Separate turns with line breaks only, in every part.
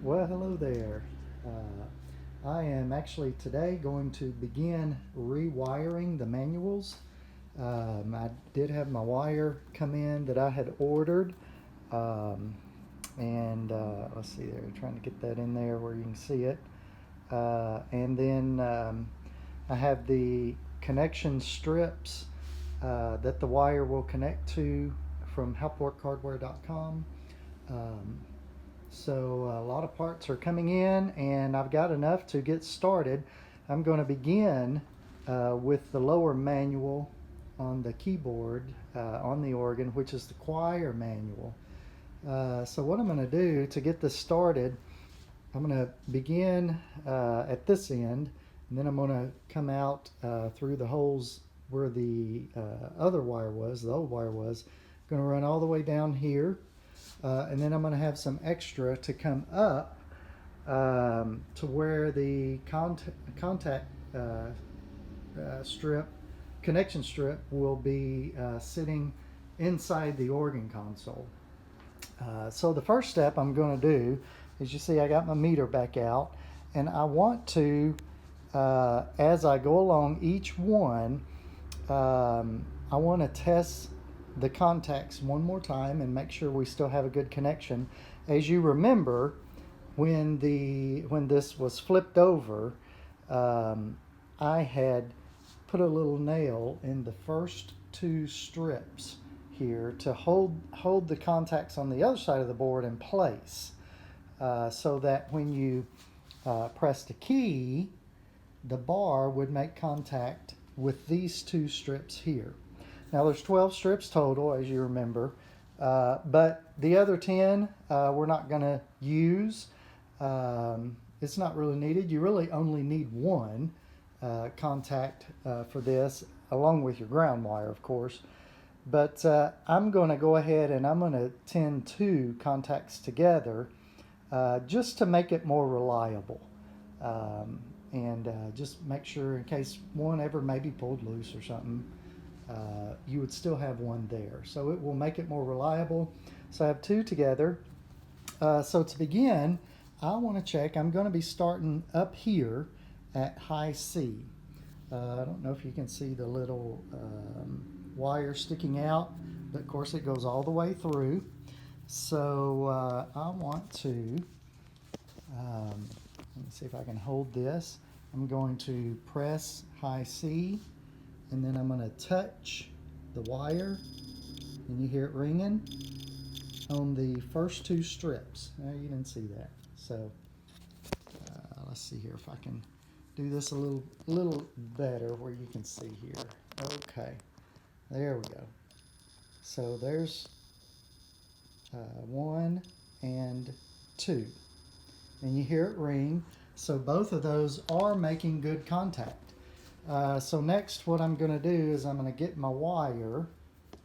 Well, hello there. I am actually today going to begin rewiring the manuals. I did have my wire come in that I had ordered, um, and let's see there, trying to get that in there where you can see it. And then I have the connection strips that the wire will connect to from helpworkhardware.com. Um, so a lot of parts are coming in, and I've got enough to get started. I'm going to begin with the lower manual on the keyboard on the organ, which is the choir manual. So what I'm going to do to get this started, I'm going to begin at this end, and then I'm going to come out through the holes where the other wire was, the old wire was. Going to run all the way down here, and then I'm going to have some extra to come up to where the contact strip, connection strip, will be sitting inside the organ console. So the first step I'm going to do is, you see I got my meter back out, and I want to, as I go along each one, I want to test the contacts one more time and make sure we still have a good connection. As you remember, when this was flipped over, I had put a little nail in the first two strips here to hold the contacts on the other side of the board in place, so that when you pressed a key, the bar would make contact with these two strips here. Now there's 12 strips total, as you remember, but the other 10 we're not going to use. It's not really needed. You really only need one contact for this, along with your ground wire, of course. But I'm going to go ahead and I'm going to tin two contacts together just to make it more reliable. And just make sure, in case one ever maybe pulled loose or something, you would still have one there. So it will make it more reliable. So I have two together. So to begin, I want to check. I'm going to be starting up here at high C. I don't know if you can see the little wire sticking out, but of course it goes all the way through. So I want to, let me see if I can hold this. I'm going to press high C, and then I'm going to touch the wire, and you hear it ringing on the first two strips. You didn't see that. So let's see here if I can do this a little better where you can see here. Okay, there we go. So there's one and two, and you hear it ring. So both of those are making good contact. So next, what I'm going to do is I'm going to get my wire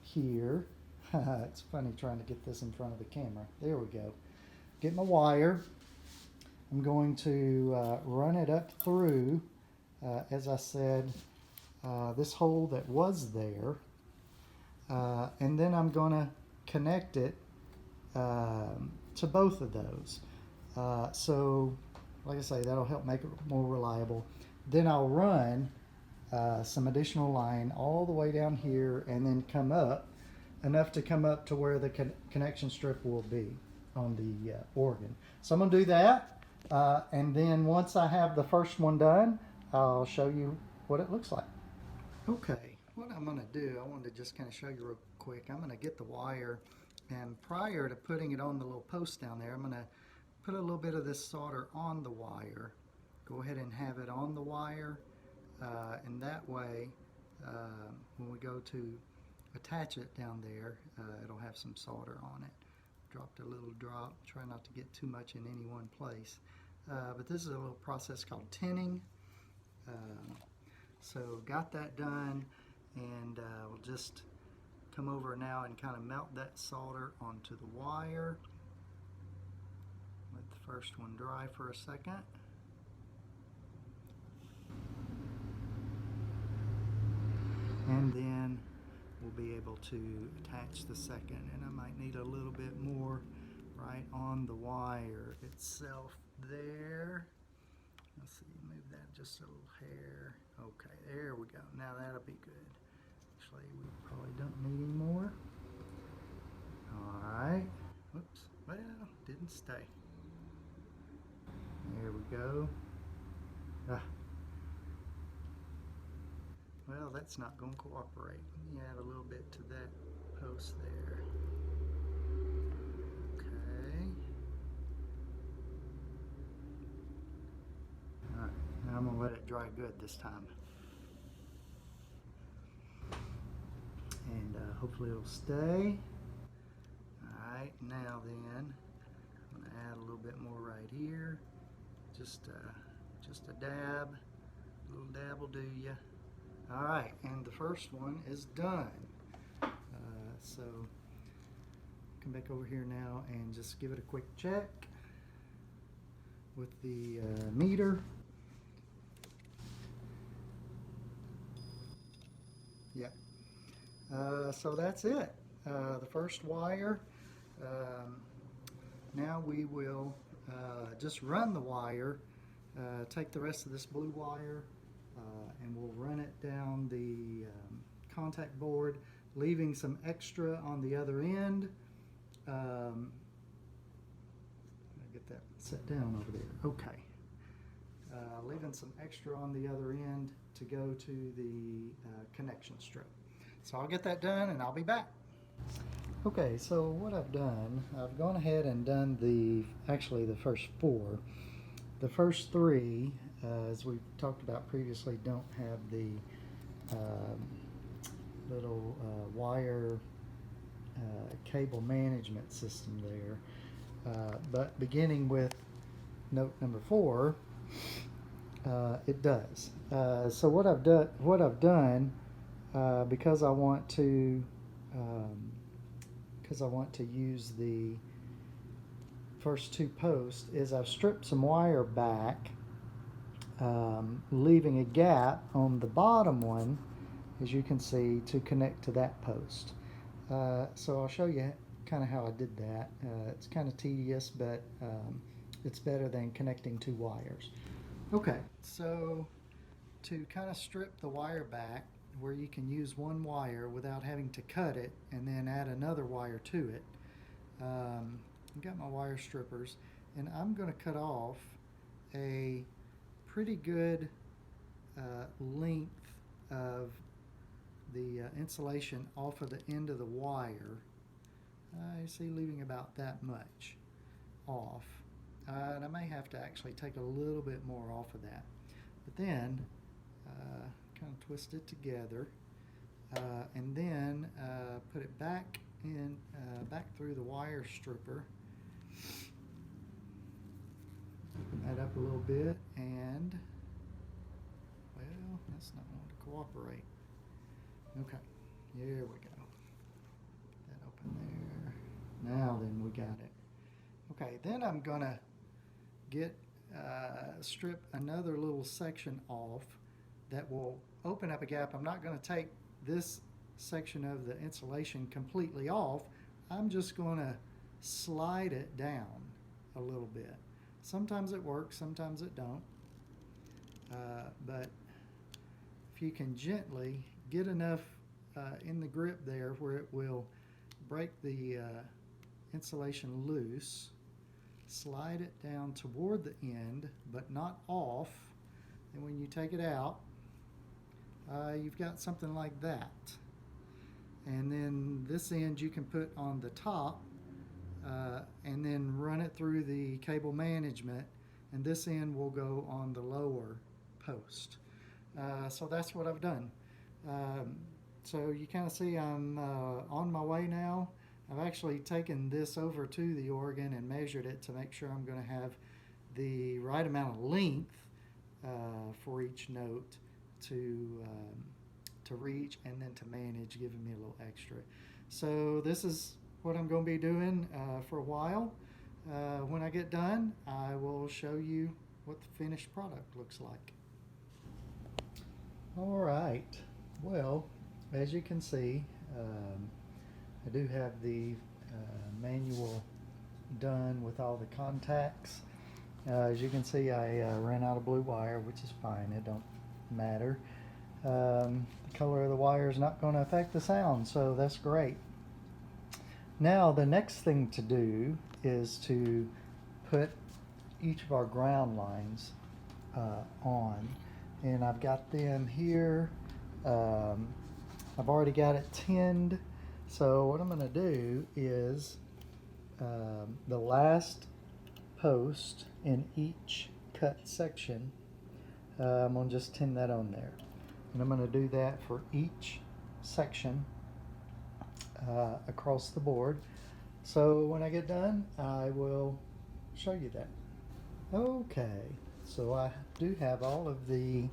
here. It's funny trying to get this in front of the camera. There we go. Get my wire. I'm going to run it up through, as I said, this hole that was there. And then I'm going to connect it to both of those. So, like I say, that'll help make it more reliable. Then I'll run some additional line all the way down here, and then come up enough to come up to where the connection strip will be on the organ. So I'm going to do that, and then once I have the first one done, I'll show you what it looks like. Okay, what I'm going to do, I wanted to just kind of show you real quick. I'm going to get the wire, and prior to putting it on the little post down there, I'm going to put a little bit of this solder on the wire. Go ahead and have it on the wire, and that way when we go to attach it down there, it'll have some solder on it. Dropped a little drop. Try not to get too much in any one place. But this is a little process called tinning. So got that done, and we'll just come over now and kind of melt that solder onto the wire. Let the first one dry for a second. And then we'll be able to attach the second, and I might need a little bit more right on the wire itself there. Let's see, move that just a little hair. Okay, there we go. Now that'll be good. Actually, we probably don't need any more. All right. Whoops. Well, didn't stay. There we go. Ah. Well, that's not going to cooperate. Let me add a little bit to that post there. Okay. All right. Now I'm going to let it dry good this time. And hopefully it'll stay. Alright, now then, I'm going to add a little bit more right here. Just a dab. A little dab will do ya. Alright, and the first one is done. So, come back over here now and just give it a quick check with the meter. Yep. So that's it. The first wire. Now we will just run the wire, take the rest of this blue wire, and we'll run it down the contact board, leaving some extra on the other end. I'll get that set down over there. Okay. Leaving some extra on the other end to go to the connection strip. So I'll get that done and I'll be back. Okay, so what I've done, I've gone ahead and done the first four. The first three, as we've talked about previously, don't have the little wire cable management system there. But beginning with note number 4, it does. So what I've done, because I want to use the first 2 posts, is I've stripped some wire back, leaving a gap on the bottom one, as you can see, to connect to that post. So I'll show you kind of how I did that. It's kind of tedious, but it's better than connecting 2 wires. Okay, so to kind of strip the wire back where you can use 1 wire without having to cut it and then add another wire to it, I've got my wire strippers, and I'm going to cut off a pretty good length of the insulation off of the end of the wire. You see, leaving about that much off. And I may have to actually take a little bit more off of that. But then, kind of twist it together, and then put it back in, back through the wire stripper. Open that up a little bit, and well, that's not going to cooperate. Okay, here we go. Get that open there. Now then, we got it. Okay, then I'm gonna strip another little section off that will open up a gap. I'm not going to take this section of the insulation completely off. I'm just going to slide it down a little bit. Sometimes it works, sometimes it don't. But if you can gently get enough in the grip there where it will break the insulation loose, slide it down toward the end, but not off. And when you take it out, you've got something like that. And then this end you can put on the top, and then run it through the cable management, and this end will go on the lower post. So that's what I've done. So you kind of see I'm on my way now. I've actually taken this over to the organ and measured it to make sure I'm going to have the right amount of length for each note to reach and then to manage, giving me a little extra. So this is what I'm going to be doing for a while. When I get done, I will show you what the finished product looks like. All right. Well, as you can see, I do have the manual done with all the contacts. As you can see, I ran out of blue wire, which is fine, it don't matter. The color of the wire is not going to affect the sound, so that's great. Now the next thing to do is to put each of our ground lines on, and I've got them here. I've already got it tinned, so what I'm going to do is the last post in each cut section, I'm going to just tin that on there, and I'm going to do that for each section across the board. So when I get done, I will show you that. Okay, so I do have all of the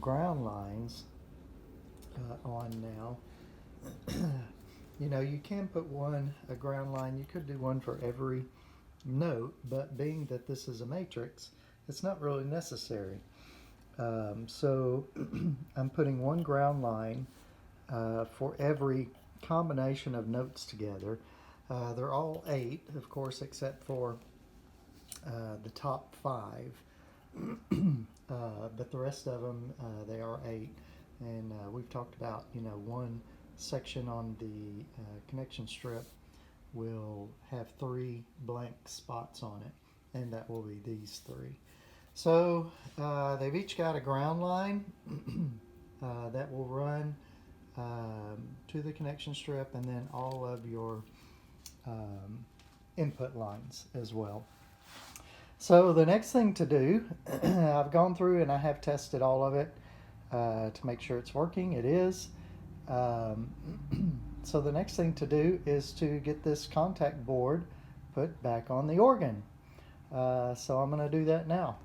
ground lines on now. You know, you can put a ground line, you could do one for every note, but being that this is a matrix, it's not really necessary. So I'm putting one ground line for every combination of notes together. They're all 8, of course, except for the top 5. But the rest of them, they are 8. And we've talked about, you know, one section on the connection strip will have 3 blank spots on it, and that will be these 3. So they've each got a ground line that will run to the connection strip, and then all of your input lines as well. So the next thing to do, I've gone through and I have tested all of it to make sure it's working. It is. So the next thing to do is to get this contact board put back on the organ. So I'm going to do that now.